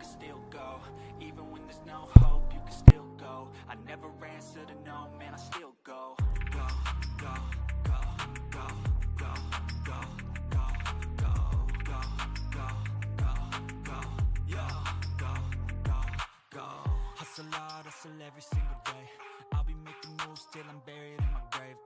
can still go. Even when there's no hope, you can still go. I never answer to no, man, I still go. Go, go, go, go, go, go, go, go, go, go, go, go, yo, go, go, go. Hustle hard, hustle every single day. I'll be making moves till I'm buried in my grave.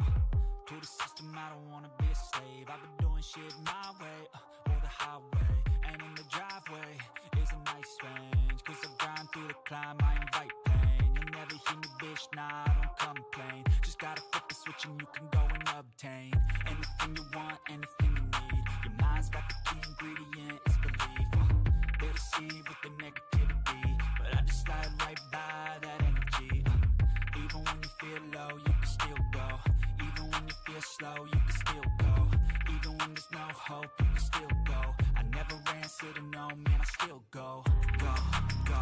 To the system, I don't wanna be a slave. I've been doing shit my way, or the highway. And in the driveway is a nice range. Cause I grind through the climb, I invite pain. You'll never hear me, bitch, nah, I don't complain. Just gotta flip the switch and you can go and obtain anything you want, anything you need. Your mind's got the key ingredient, it's belief. They'll deceive with the negativity, but I just slide right by that energy. Even when you feel low, you can still go. Even when you feel slow, you can still go. Even when there's no hope, you can still go. I never answer to no, man, I still go. Go, go,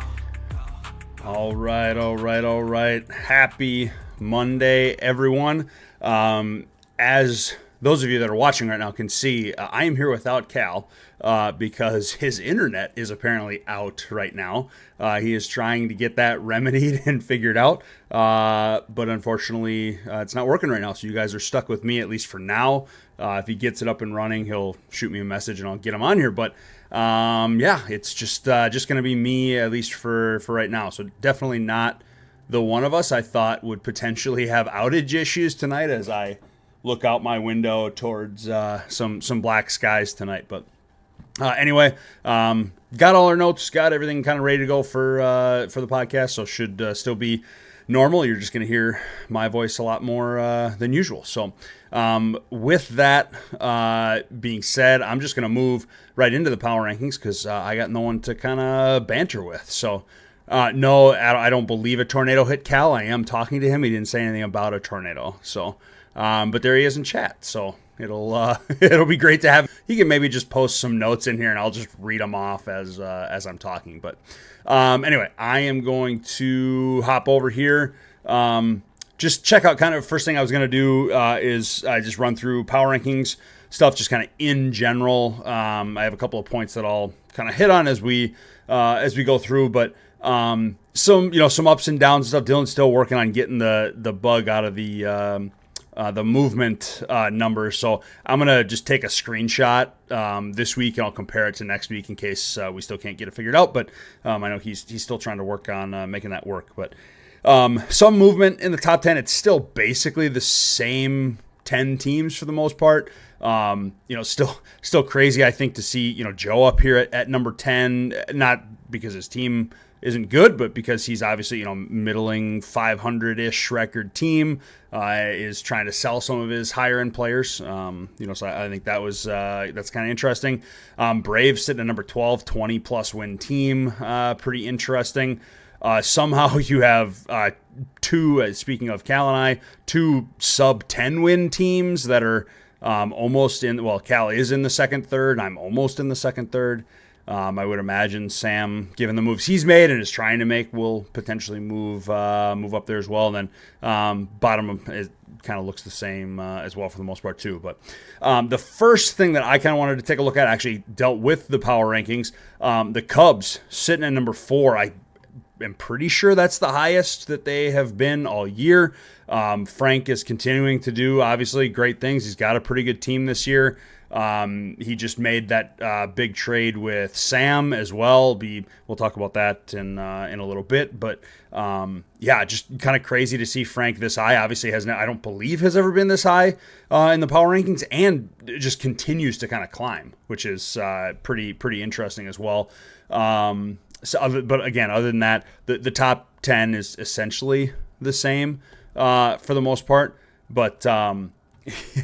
go. All right. Happy Monday, everyone. As those of you that are watching right now can see, I am here without Cal because his internet is apparently out right now. He is trying to get that remedied and figured out, but unfortunately, it's not working right now. So you guys are stuck with me, at least for now. If he gets it up and running, he'll shoot me a message and I'll get him on here. But yeah, it's just going to be me, at least for right now. So definitely not the one of us I thought would potentially have outage issues tonight as I look out my window towards some black skies tonight. But anyway, got all our notes, got everything kind of ready to go for the podcast, so should still be normal. You're just going to hear my voice a lot more than usual. So with that being said, I'm just going to move right into the power rankings because I got no one to kind of banter with. So no, I don't believe a tornado hit Cal. I am talking to him. He didn't say anything about a tornado. So but there he is in chat, so it'll be great to have. He can maybe just post some notes in here, and I'll just read them off as I'm talking. But anyway, I am going to hop over here. Just check out kind of first thing I was going to do is I just run through power rankings stuff, just kind of in general. I have a couple of points that I'll kind of hit on as we go through, but some ups and downs and stuff. Dylan's still working on getting the bug out of the movement numbers. So I'm going to just take a screenshot this week and I'll compare it to next week in case we still can't get it figured out. But I know he's still trying to work on making that work. But some movement in the top 10. It's still basically the same 10 teams for the most part. Still crazy, I think, to see, Joe up here at number 10, not because his team isn't good, but because he's obviously, middling 500-ish record team, is trying to sell some of his higher end players. So I think that's kind of interesting. Braves sitting at number 12, 20 plus win team. Pretty interesting. Somehow you have two, speaking of Cal and I, two sub 10 win teams that are almost in, well, Cal is in the second third. I'm almost in the second third. I would imagine Sam, given the moves he's made and is trying to make, will potentially move up there as well. And then bottom it kind of looks the same as well for the most part too. But the first thing that I kind of wanted to take a look at actually dealt with the power rankings. The Cubs sitting at number 4. I am pretty sure that's the highest that they have been all year. Frank is continuing to do obviously great things. He's got a pretty good team this year. He just made that big trade with Sam as well. We'll talk about that in a little bit, but just kind of crazy to see Frank this high. Obviously I don't believe has ever been this high in the power rankings, and it just continues to kind of climb, which is pretty interesting as well. But again, other than that, the top 10 is essentially the same for the most part, but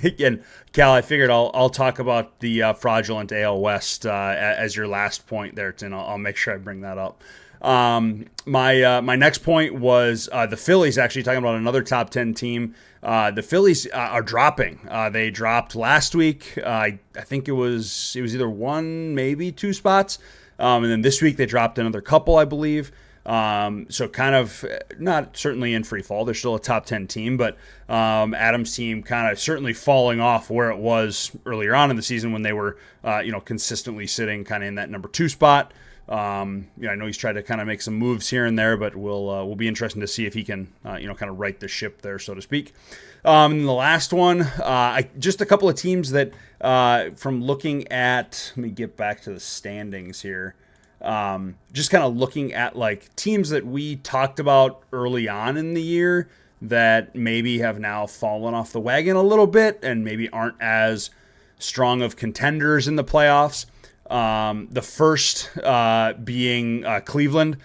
again, Cal, I figured I'll talk about the fraudulent AL West as your last point there, and I'll make sure I bring that up. My next point was the Phillies, actually talking about another top 10 team. The Phillies are dropping. They dropped last week. I think it was either one, maybe two spots. And then this week they dropped another couple, I believe. So kind of not certainly in free fall. They're still a top 10 team, but Adam's team kind of certainly falling off where it was earlier on in the season when they were, consistently sitting kind of in that number 2 spot. I know he's tried to kind of make some moves here and there, but will be interesting to see if he can, kind of right the ship there, so to speak. And the last one, just a couple of teams that, from looking at, let me get back to the standings here. Just kind of looking at like teams that we talked about early on in the year that maybe have now fallen off the wagon a little bit and maybe aren't as strong of contenders in the playoffs. The first being Cleveland.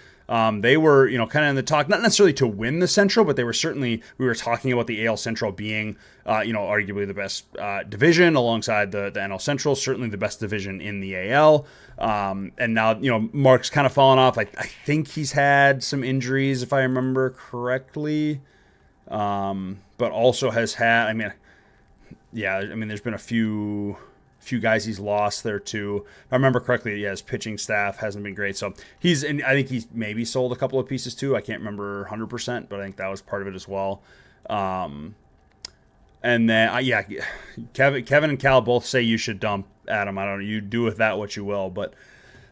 They were, kind of in the talk, not necessarily to win the Central, but they were certainly, we were talking about the AL Central being, arguably the best division alongside the NL Central, certainly the best division in the AL. And now, Mark's kind of fallen off. I think he's had some injuries, if I remember correctly, but also has had, there's been a few guys he's lost there too. If I remember correctly, his pitching staff hasn't been great. So and I think he's maybe sold a couple of pieces too. I can't remember 100%, but I think that was part of it as well. And then, Kevin and Cal both say you should dump Adam. I don't know. You do with that what you will. But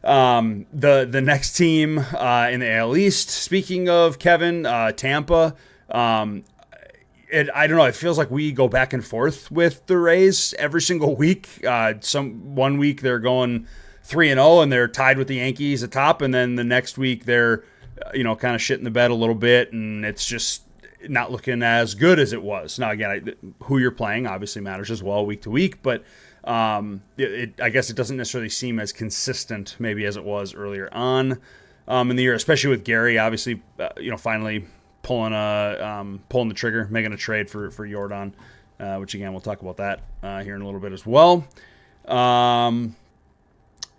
the next team in the AL East, speaking of Kevin, Tampa, I don't know. It feels like we go back and forth with the Rays every single week. One week they're going 3-0 and they're tied with the Yankees atop, and then the next week they're, kind of shitting the bed a little bit, and it's just not looking as good as it was. Now again, who you're playing obviously matters as well week to week, but I guess it doesn't necessarily seem as consistent maybe as it was earlier on in the year, especially with Gary obviously, finally pulling the trigger, making a trade for Jordan, which again we'll talk about that here in a little bit as well. And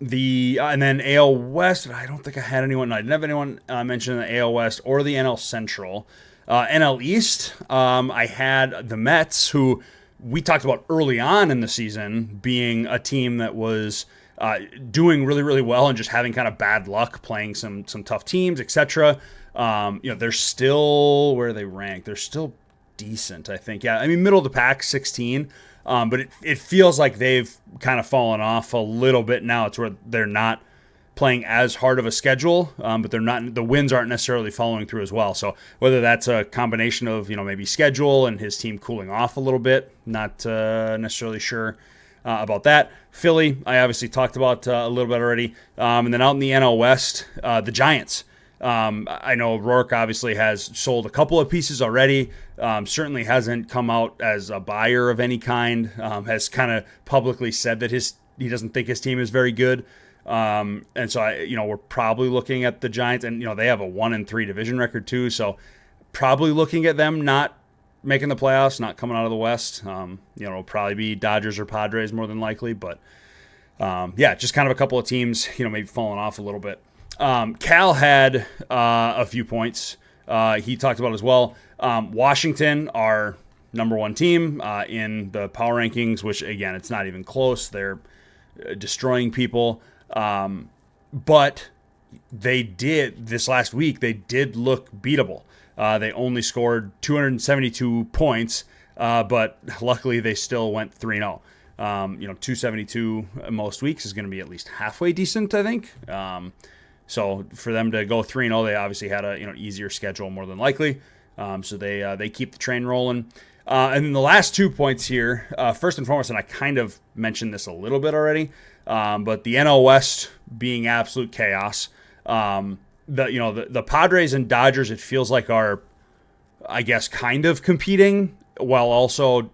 then AL West, I don't think I had anyone. I didn't have anyone mention the AL West or the NL Central. NL East, I had the Mets, who we talked about early on in the season being a team that was doing really, really well and just having kind of bad luck playing some tough teams, etc. They're still, where are they ranked? They're still decent, I think. Yeah, middle of the pack, 16. But it feels like they've kind of fallen off a little bit now. It's where they're not playing as hard of a schedule, but the wins aren't necessarily following through as well. So whether that's a combination of, maybe schedule and his team cooling off a little bit, not necessarily sure about that. Philly, I obviously talked about a little bit already. And then out in the NL West, the Giants. I know Rourke obviously has sold a couple of pieces already. Certainly hasn't come out as a buyer of any kind. Has kind of publicly said that he doesn't think his team is very good. And so we're probably looking at the Giants, and they have a 1-3 division record too. So probably looking at them not making the playoffs, not coming out of the West. It'll probably be Dodgers or Padres more than likely. But just kind of a couple of teams, maybe falling off a little bit. Cal had a few points he talked about as well. Washington, our number one team in the power rankings, which, again, it's not even close. They're destroying people. But this last week, they did look beatable. They only scored 272 points, but luckily they still went 3-0. 272 most weeks is going to be at least halfway decent, I think. So for them to go 3-0, they obviously had a easier schedule more than likely. So they keep the train rolling. And then the last 2 points here, first and foremost, and I kind of mentioned this a little bit already, but the NL West being absolute chaos. The Padres and Dodgers, it feels like are, I guess, kind of competing, while also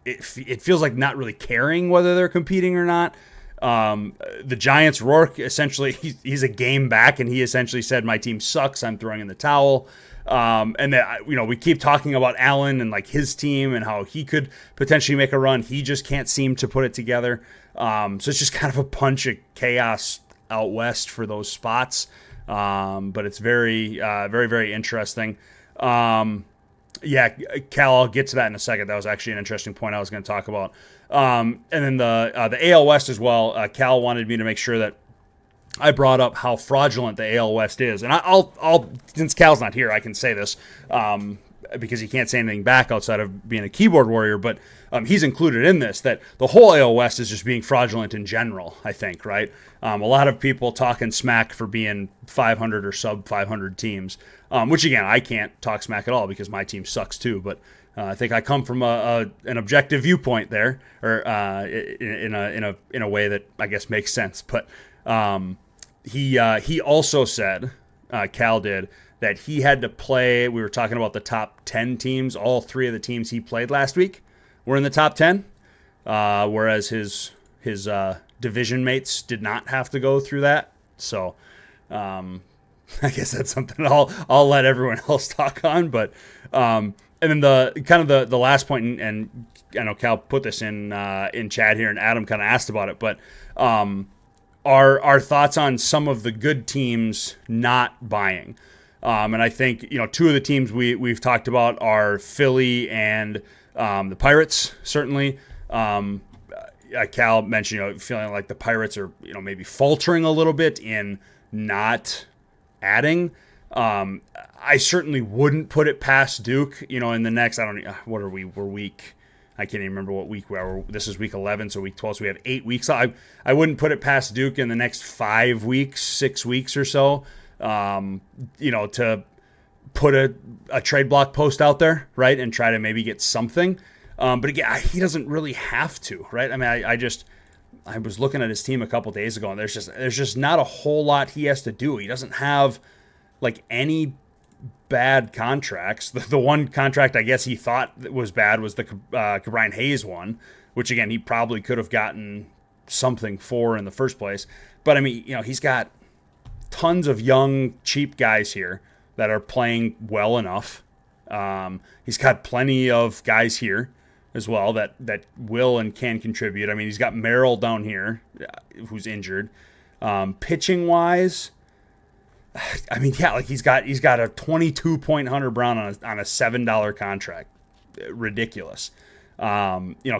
it feels like not really caring whether they're competing or not. The Giants, Rourke, essentially, he's a game back, and he essentially said, my team sucks, I'm throwing in the towel. And that, we keep talking about Allen and like his team and how he could potentially make a run. He just can't seem to put it together. So it's just kind of a bunch of chaos out west for those spots. But it's very, very, very interesting. Cal, I'll get to that in a second. That was actually an interesting point I was going to talk about. And then the AL West as well. Cal wanted me to make sure that I brought up how fraudulent the AL West is, and I'll since Cal's not here, I can say this. because he can't say anything back outside of being a keyboard warrior, but he's included in this, that the whole AL West is just being fraudulent in general, I think, right? A lot of people talking smack for being 500 or sub 500 teams, which, again, I can't talk smack at all because my team sucks too, but I think I come from an objective viewpoint there, or in a way that I guess makes sense. But he also said, Cal did, that he had to play. We were talking about the top 10 teams. All 3 of the teams he played last week were in the top 10, whereas his division mates did not have to go through that. So I guess that's something I'll let everyone else talk on. But and then the last point, and I know Cal put this in chat here, and Adam kind of asked about it, but our thoughts on some of the good teams not buying. And I think, 2 of the teams we've talked about are Philly and the Pirates, certainly. Cal mentioned, feeling like the Pirates are, maybe faltering a little bit in not adding. I certainly wouldn't put it past Duke, in the next, what are we? We're week, I can't even remember what week we are. This is week 11, so week 12, so we have 8 weeks. I wouldn't put it past Duke in the next 5 weeks, 6 weeks or so. To put a trade block post out there, right, and try to maybe get something. But again, he doesn't really have to, right? I mean, I was looking at his team a couple days ago, and there's just not a whole lot he has to do. He doesn't have like any bad contracts. The one contract I guess he thought was bad was the Brian Hayes one, which again he probably could have gotten something for in the first place. But I mean, he's got tons of young, cheap guys here that are playing well enough. He's got plenty of guys here as well that will and can contribute. I mean, he's got Merrill down here, who's injured. Pitching wise, I mean, yeah, like he's got a 22-point Hunter Brown on a $7 contract. Ridiculous.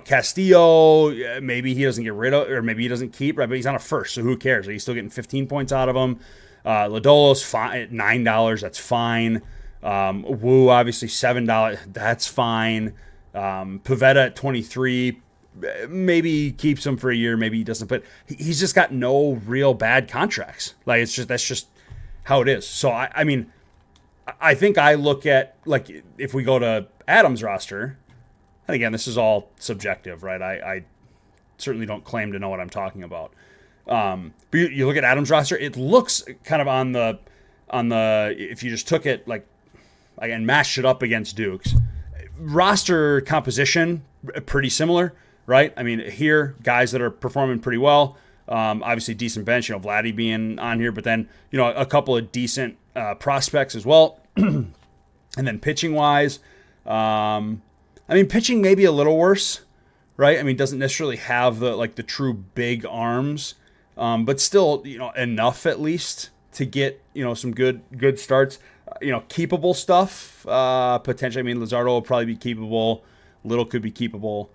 Castillo, maybe he doesn't get rid of, or maybe he doesn't keep, right? But he's on a first, so who cares? He's still getting 15 points out of him. Lodolo's fine at $9. That's fine. Wu, obviously $7. That's fine. Pivetta at 23. Maybe he keeps him for a year. Maybe he doesn't. But he's just got no real bad contracts. Like that's just how it is. So I mean, I think I look at, like, if we go to Adam's roster. And again, this is all subjective, right? I certainly don't claim to know what I'm talking about. But you look at Adam's roster, it looks kind of on the if you just took it and mashed it up against Duke's roster composition, pretty similar, right? I mean, here guys that are performing pretty well. Obviously decent bench, Vladdy being on here, but then a couple of decent prospects as well. And then pitching wise, I mean, pitching maybe a little worse, right? I mean, doesn't necessarily have the true big arms, but still, enough at least to get, some good starts. Keepable stuff, potentially. I mean, Luzardo will probably be keepable. Little could be keepable.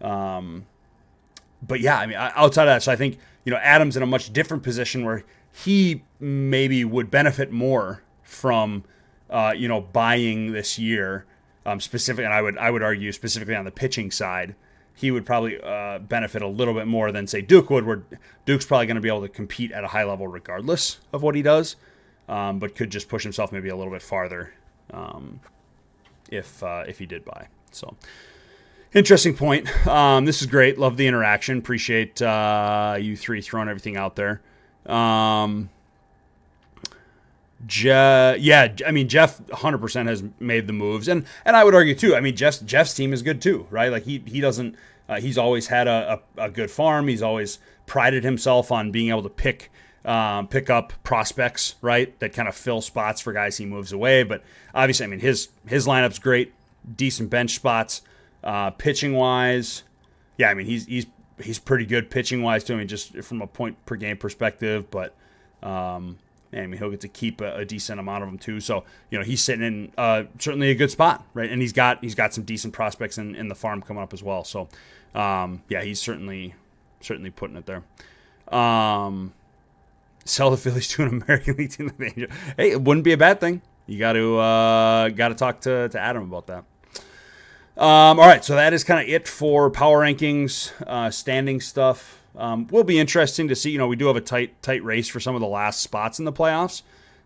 But yeah, I mean, outside of that, so I think, Adam's in a much different position where he maybe would benefit more from, buying this year. Specifically, and I would argue specifically on the pitching side, he would probably benefit a little bit more than, say, Duke would, where Duke's probably going to be able to compete at a high level regardless of what he does, but could just push himself maybe a little bit farther if he did buy. So, interesting point. This is great. Love the interaction. Appreciate you 3 throwing everything out there. I mean, Jeff 100% has made the moves, and I would argue too. I mean, Jeff's team is good too, right? Like he doesn't. He's always had a good farm. He's always prided himself on being able to pick up prospects, right? That kind of fill spots for guys he moves away. But obviously, I mean, his lineup's great, decent bench spots. Pitching wise, yeah, I mean, he's pretty good pitching wise too. I mean, just from a point per game perspective, but. I mean, he'll get to keep a decent amount of them too. So, he's sitting in certainly a good spot, right? And he's got some decent prospects in the farm coming up as well. So, yeah, he's certainly putting it there. Sell the Phillies to an American League team. Hey, it wouldn't be a bad thing, You got to talk to Adam about that. All right, so that is kind of it for power rankings, standing stuff. Will be interesting to see. You know, we do have a tight race for some of the last spots in the playoffs.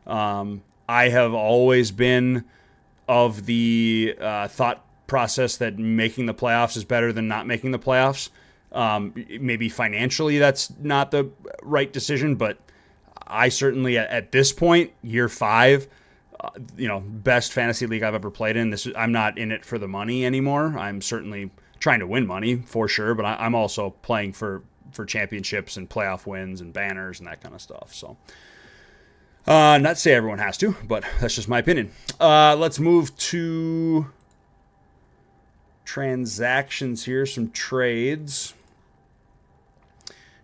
I have always been of the thought process that making the playoffs is better than not making the playoffs. Maybe financially that's not the right decision, but I certainly at this point, year 5, best fantasy league I've ever played in. I'm not in it for the money anymore. I'm certainly trying to win money for sure, but I'm also playing for championships and playoff wins and banners and that kind of stuff. So, not to say everyone has to, but that's just my opinion. Let's move to transactions here, some trades.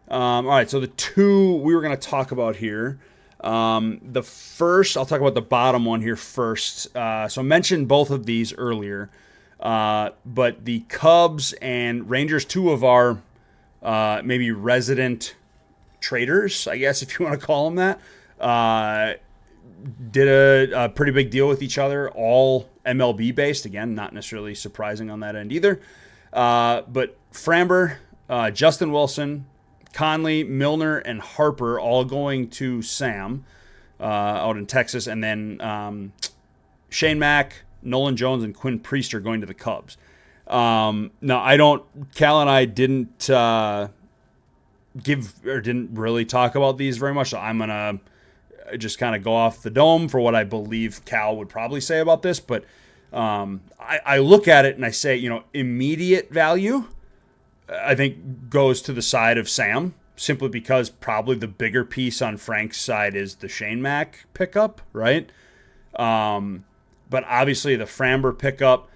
All right, so the two we were going to talk about here. The first, I'll talk about the bottom one here first. So I mentioned both of these earlier, but the Cubs and Rangers, two of our maybe resident traders, I guess if you want to call them that, did a pretty big deal with each other, all MLB based. Again, not necessarily surprising on that end either. But Framber, Justin Wilson, Conley, Milner, and Harper all going to Sam out in Texas. And then Shane Mack, Nolan Jones, and Quinn Priester going to the Cubs. Now, Cal and I didn't didn't really talk about these very much, so I'm going to just kind of go off the dome for what I believe Cal would probably say about this. But I look at it and I say, immediate value, I think, goes to the side of Sam, simply because probably the bigger piece on Frank's side is the Shane Mack pickup, right? But obviously the Framber pickup,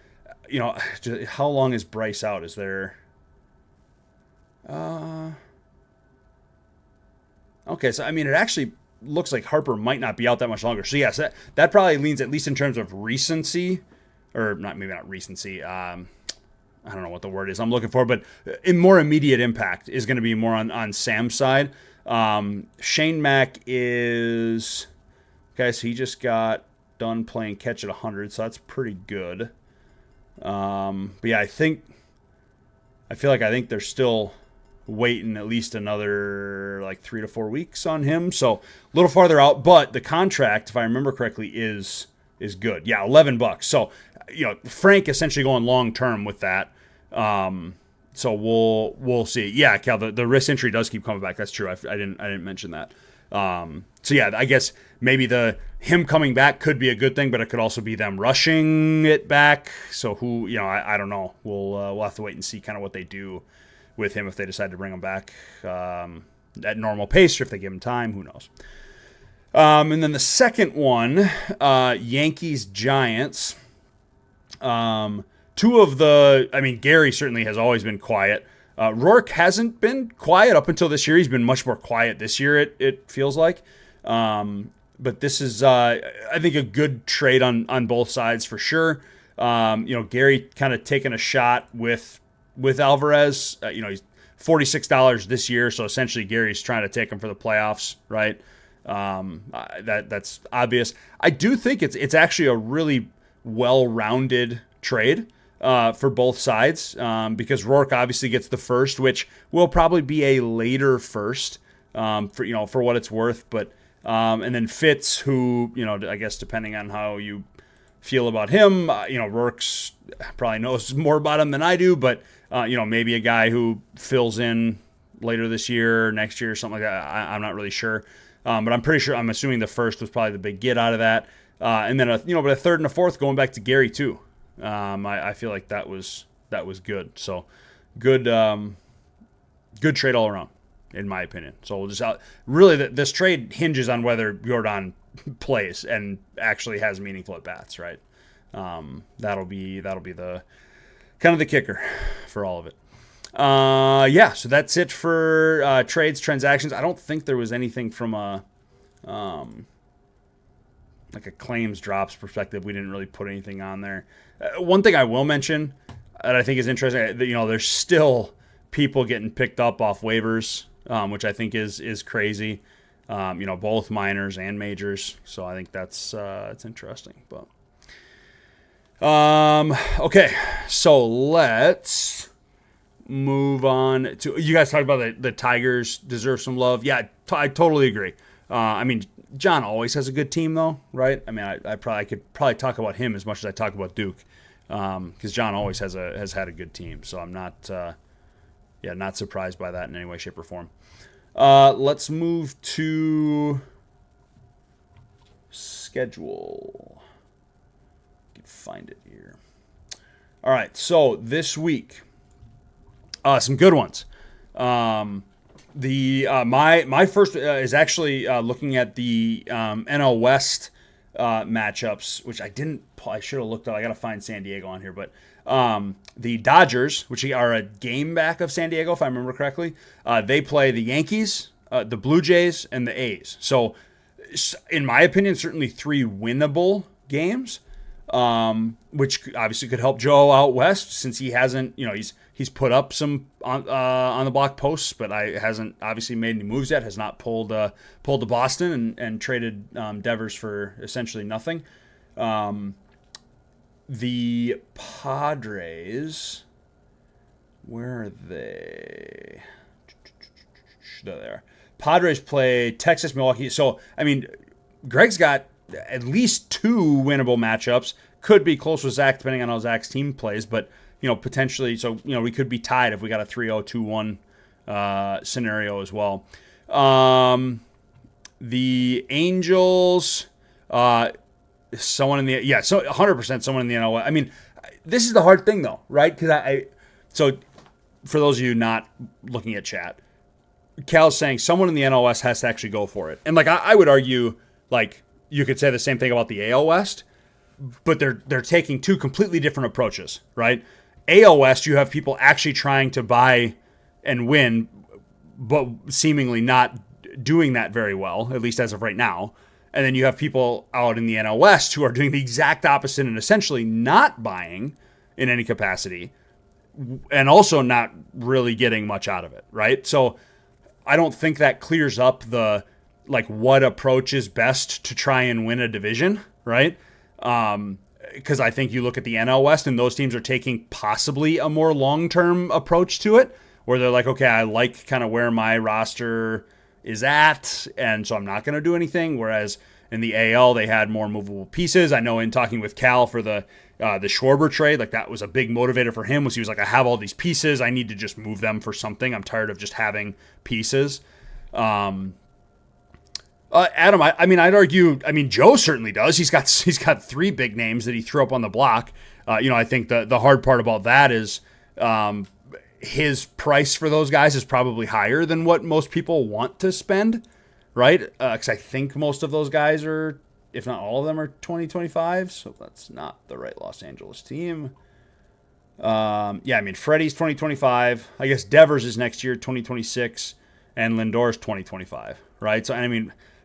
how long is Bryce out? Is there... Okay, so, it actually looks like Harper might not be out that much longer. So, yes, that probably leans, at least in terms of recency, or maybe not recency, I don't know what the word is I'm looking for, but in more immediate impact is going to be more on Sam's side. Shane Mack is... Okay, so he just got done playing catch at 100, so that's pretty good. But yeah, I think they're still waiting at least another 3 to 4 weeks on him, so a little farther out. But the contract, if I remember correctly, is good. Yeah, $11. So Frank essentially going long term with that. So we'll see. Yeah, Cal, the risk entry does keep coming back. That's true. I didn't mention that. So yeah, I guess maybe him coming back could be a good thing, but it could also be them rushing it back. So I don't know. We'll have to wait and see kind of what they do with him if they decide to bring him back at normal pace, or if they give him time. Who knows? And then the second one, Yankees Giants. Two of Gary certainly has always been quiet. Rourke hasn't been quiet up until this year. He's been much more quiet this year, it feels like. But this is, I think, a good trade on both sides for sure. Gary kind of taking a shot with Alvarez. He's $46 this year, so essentially Gary's trying to take him for the playoffs, right? That's obvious. I do think it's actually a really well-rounded trade for both sides, because Rourke obviously gets the first, which will probably be a later first, for what it's worth. But and then Fitz, who I guess depending on how you feel about him, Rourke's probably knows more about him than I do, but maybe a guy who fills in later this year, next year, or something like that. I'm not really sure, but I'm assuming the first was probably the big get out of that. And then but a third and a fourth going back to Gary too. I feel like that was good. So good trade all around, in my opinion. So we'll just really this trade hinges on whether Jordan plays and actually has meaningful at bats, right? That'll be the kind of the kicker for all of it. So that's it for trades, transactions. I don't think there was anything from a claims drops perspective. We didn't really put anything on there. One thing I will mention that I think is interesting, there's still people getting picked up off waivers, which I think is crazy. Both minors and majors. So I think that's interesting. But okay, so let's move on to, you guys talked about the Tigers deserve some love. Yeah, I totally agree. John always has a good team though, right? I could probably talk about him as much as I talk about Duke, because John always has had a good team. So I'm not surprised by that in any way, shape, or form. Let's move to schedule. I can find it here. All right, so this week, some good ones. My first is actually looking at the NL West matchups, which I should have looked at. I got to find San Diego on here, but the Dodgers, which are a game back of San Diego, if I remember correctly, they play the Yankees, the Blue Jays, and the A's. So, in my opinion, certainly 3 winnable games, which obviously could help Joe out west, since he hasn't, he's put up some on the block posts, but hasn't obviously made any moves yet. Has not pulled to Boston and traded Devers for essentially nothing. The Padres, where are they? There they are. Padres play Texas, Milwaukee. So, Greg's got at least 2 winnable matchups. Could be close with Zach, depending on how Zach's team plays, but, potentially. So, we could be tied if we got a 3-0, 2-1 scenario as well. The Angels, someone in the, so 100% someone in the NL. This is the hard thing though, right? Because so for those of you not looking at chat, Cal's saying someone in the NL West has to actually go for it. And I would argue, you could say the same thing about the AL West, but they're taking 2 completely different approaches, right? AL West, you have people actually trying to buy and win, but seemingly not doing that very well, at least as of right now. And then you have people out in the NL West who are doing the exact opposite and essentially not buying in any capacity, and also not really getting much out of it, right? So I don't think that clears up the what approach is best to try and win a division, right? Because I think you look at the NL West and those teams are taking possibly a more long-term approach to it, where they're like, okay, I like kind of where my roster is at, and so I'm not going to do anything. Whereas in the AL, they had more movable pieces. I know in talking with Cal for the Schwarber trade, that was a big motivator for him. He was like, I have all these pieces, I need to just move them for something. I'm tired of just having pieces. Adam, I'd argue. Joe certainly does. He's got 3 big names that he threw up on the block. I think the hard part about that is his price for those guys is probably higher than what most people want to spend, right? Because I think most of those guys are, if not all of them, are 2025. So that's not the right Los Angeles team. Freddie's 2025. I guess Devers is next year, 2026, and Lindor's 2025, right? So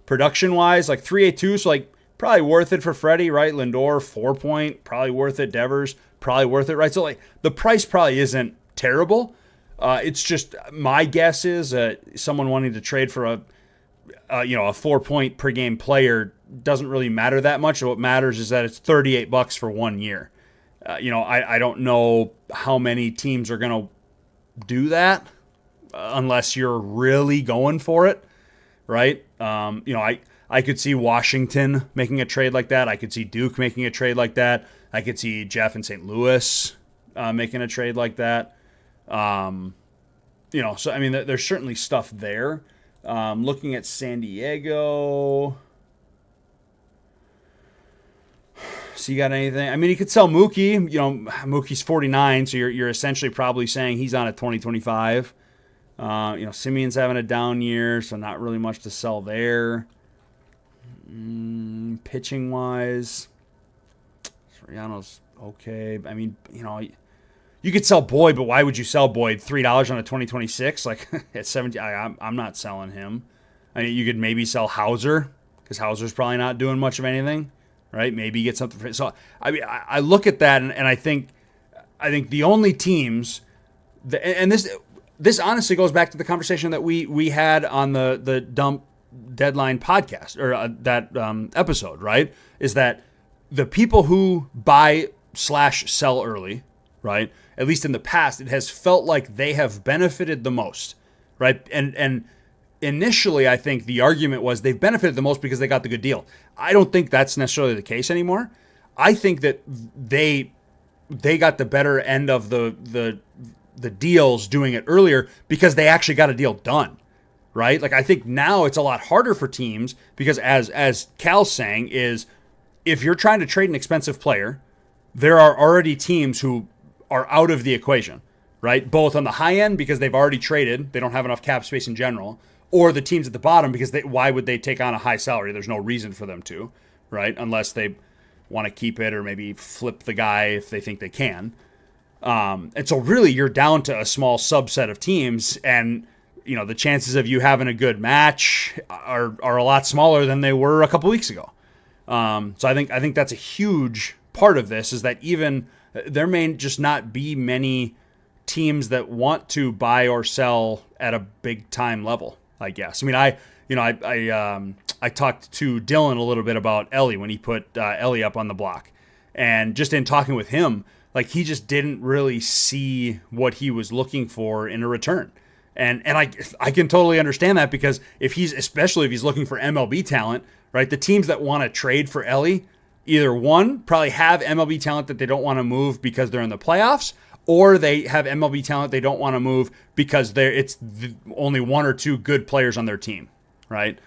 production-wise, 3.82, so probably worth it for Freddie, right? Lindor 4 probably worth it. Devers probably worth it, right? So the price probably isn't terrible. It's just my guess is someone wanting to trade for a 4 point per game player doesn't really matter that much. What matters is that it's $38 for 1 year. I don't know how many teams are going to do that unless you're really going for it, right? I could see Washington making a trade like that. I could see Duke making a trade like that. I could see Jeff in St. Louis making a trade like that. There's certainly stuff there. Looking at San Diego. So you got anything? You could sell Mookie. Mookie's 49, so you're essentially probably saying he's on a 2025. Simeon's having a down year, so not really much to sell there. Pitching wise, Soriano's okay. You could sell Boyd, but why would you sell Boyd? $3 on a 2026? At 70, I'm not selling him. You could maybe sell Hauser, because Hauser's probably not doing much of anything, right? Maybe get something for it. So I look at that, and I think the only teams, and this honestly goes back to the conversation that we had on the dump deadline podcast or that episode, right? Is that the people who buy/sell early, right? At least in the past, it has felt like they have benefited the most, right? And initially, I think the argument was they've benefited the most because they got the good deal. I don't think that's necessarily the case anymore. I think that they got the better end of the deals doing it earlier because they actually got a deal done, right? Like, I think now it's a lot harder for teams because as Cal's saying is, if you're trying to trade an expensive player, there are already teams who are out of the equation, right? Both on the high end because they've already traded, they don't have enough cap space in general, or the teams at the bottom because why would they take on a high salary? There's no reason for them to, right? Unless they want to keep it or maybe flip the guy if they think they can. And so really you're down to a small subset of teams, and the chances of you having a good match are a lot smaller than they were a couple weeks ago. So I think that's a huge part of this, is that even there may just not be many teams that want to buy or sell at a big time level, I guess. I mean, I talked to Dylan a little bit about Ellie when he put Ellie up on the block, and just in talking with him, like, he just didn't really see what he was looking for in a return. And I can totally understand that, because especially if he's looking for MLB talent, right? The teams that want to trade for Ellie, either one, probably have MLB talent that they don't want to move because they're in the playoffs, or they have MLB talent they don't want to move because it's only one or two good players on their team, right?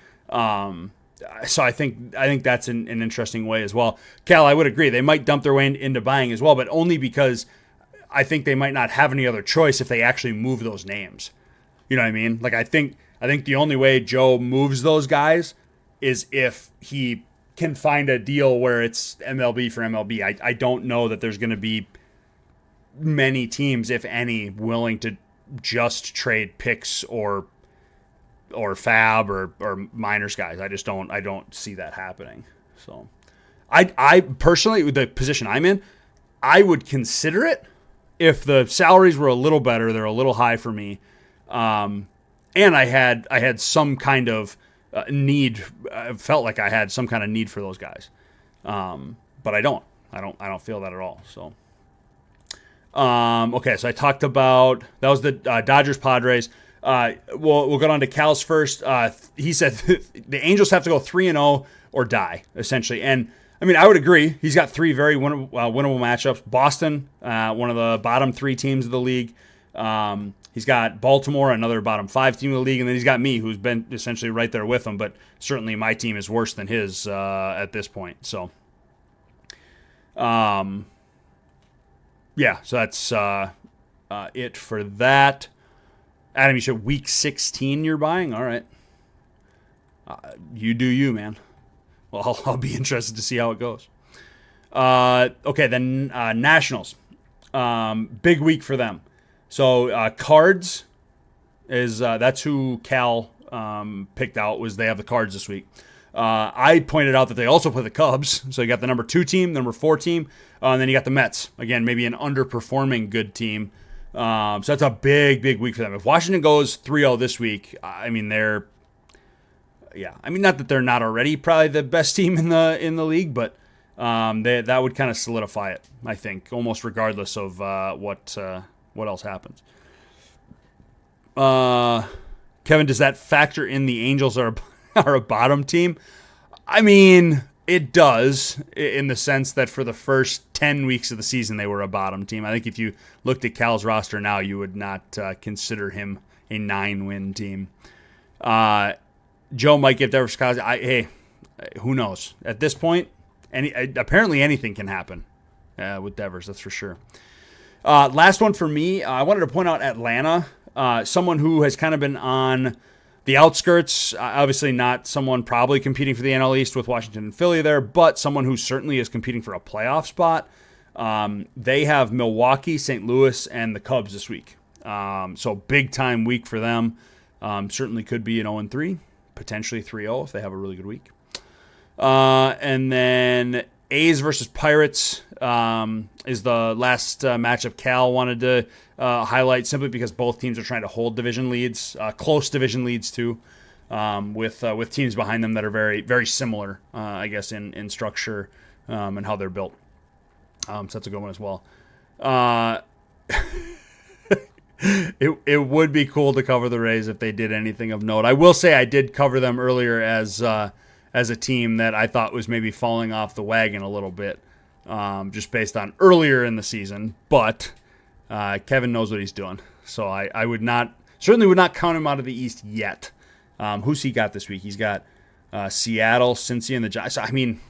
So I think that's an interesting way as well. Cal, I would agree. They might dump their way into buying as well, but only because I think they might not have any other choice if they actually move those names. You know what I mean? Like, I think the only way Joe moves those guys is if he can find a deal where it's MLB for MLB. I don't know that there's going to be many teams, if any, willing to just trade picks or fab or minors guys. I don't see that happening. So I personally, with the position I'm in, I would consider it if the salaries were a little better. They're a little high for me. And I had some kind of need. I felt like I had some kind of need for those guys. But I don't feel that at all. So, okay. So I talked about, that was the Dodgers Padres. We'll go on to Cal's first. He said the Angels have to go 3-0 or die, essentially. And I mean, I would agree. He's got three very winnable matchups. Boston, one of the bottom three teams of the league. He's got Baltimore, another bottom five team of the league. And then he's got me, who's been essentially right there with him. But certainly my team is worse than his at this point. So, yeah, so that's it for that. Adam, you said week 16 you're buying? All right. You do you, man. Well, I'll be interested to see how it goes. Okay, then Nationals. Big week for them. So Cards is that's who Cal picked out, was they have the Cards this week. I pointed out that they also play the Cubs. So you got the number 2 team, number 4 team, and then you got the Mets. Again, maybe an underperforming good team. So that's a big week for them. If Washington goes 3-0 this week, I mean, not that they're not already probably the best team in the league, but that would kind of solidify it, I think, almost regardless of what else happens. Kevin, does that factor in the Angels are a bottom team? I mean, it does, in the sense that for the first 10 weeks of the season, they were a bottom team. I think if you looked at Cal's roster now, you would not consider him a 9-win team. Joe might get Devers. Hey, who knows? At this point, apparently anything can happen with Devers, that's for sure. Last one for me, I wanted to point out Atlanta, someone who has kind of been on the outskirts, obviously not someone probably competing for the NL East with Washington and Philly there, but someone who certainly is competing for a playoff spot. They have Milwaukee, St. Louis, and the Cubs this week. So big-time week for them. Certainly could be an 0-3, potentially 3-0 if they have a really good week. And then A's versus Pirates is the last matchup Cal wanted to highlight, simply because both teams are trying to hold division leads, close division leads too. with teams behind them that are very, very similar, I guess, in structure and how they're built. So that's a good one as well. It would be cool to cover the Rays if they did anything of note. I will say I did cover them earlier as a team that I thought was maybe falling off the wagon a little bit, just based on earlier in the season. But Kevin knows what he's doing, so I certainly would not count him out of the East yet. Who's he got this week? He's got Seattle, Cincy, and the Giants. I mean,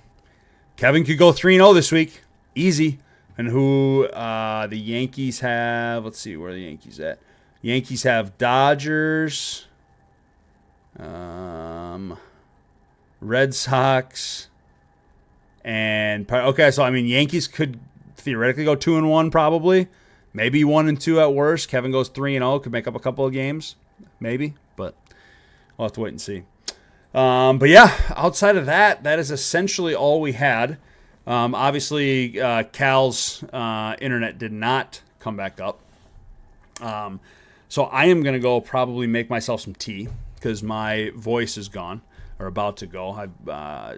Kevin could go 3-0 this week, easy. And who the Yankees have? Let's see, where are the Yankees at? Yankees have Dodgers, Red Sox, and okay. So I mean, Yankees could theoretically go 2-1, probably, maybe 1-2 at worst. Kevin goes 3-0, could make up a couple of games, maybe, but we'll have to wait and see. But yeah, outside of that, that is essentially all we had. Obviously, Cal's internet did not come back up. So I am going to go probably make myself some tea because my voice is gone or about to go. I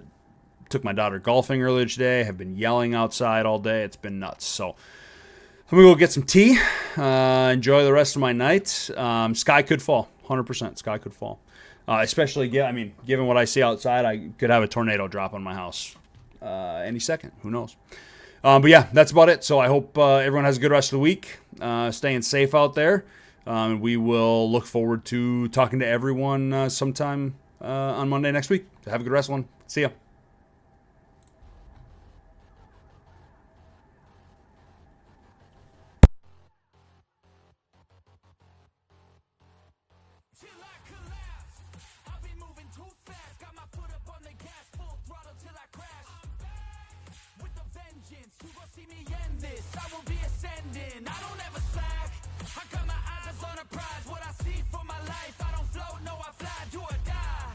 took my daughter golfing earlier today. Have been yelling outside all day. It's been nuts. So I'm going to go get some tea, enjoy the rest of my night. Sky could fall, 100%. Sky could fall. Especially, given what I see outside, I could have a tornado drop on my house any second. Who knows? But yeah, that's about it. So I hope everyone has a good rest of the week. Staying safe out there. We will look forward to talking to everyone sometime on Monday next week. So have a good rest, everyone. See ya. You gon' see me end this, I will be ascending, I don't ever slack, I got my eyes on a prize, what I see for my life, I don't float, no I fly, do or die,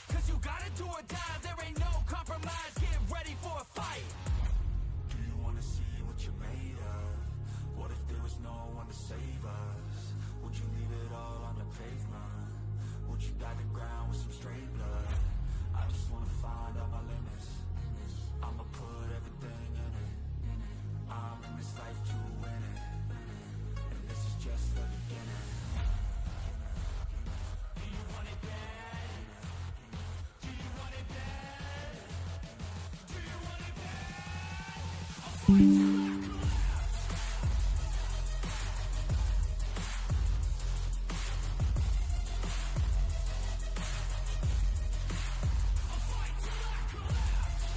cause you gotta do or die, there ain't no compromise, get ready for a fight. Do you wanna see what you're made of? What if there was no one to save us? Would you leave it all on the pavement? Would you dive the ground with some straight blood? I just wanna find all my limits, I'ma put everything in it. I'm in this life to win it, and this is just the beginning. Do you want it bad? Do you want it bad? Do you want it bad? I'll fight till I collapse. I'll fight till I collapse.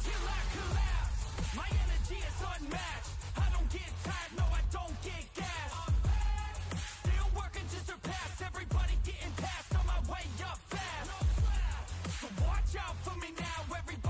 Till I collapse, my energy is unmatched. I don't get tired, no I don't get gas. I'm back, still working to surpass. Everybody getting past on my way up fast. So watch out for me now, everybody.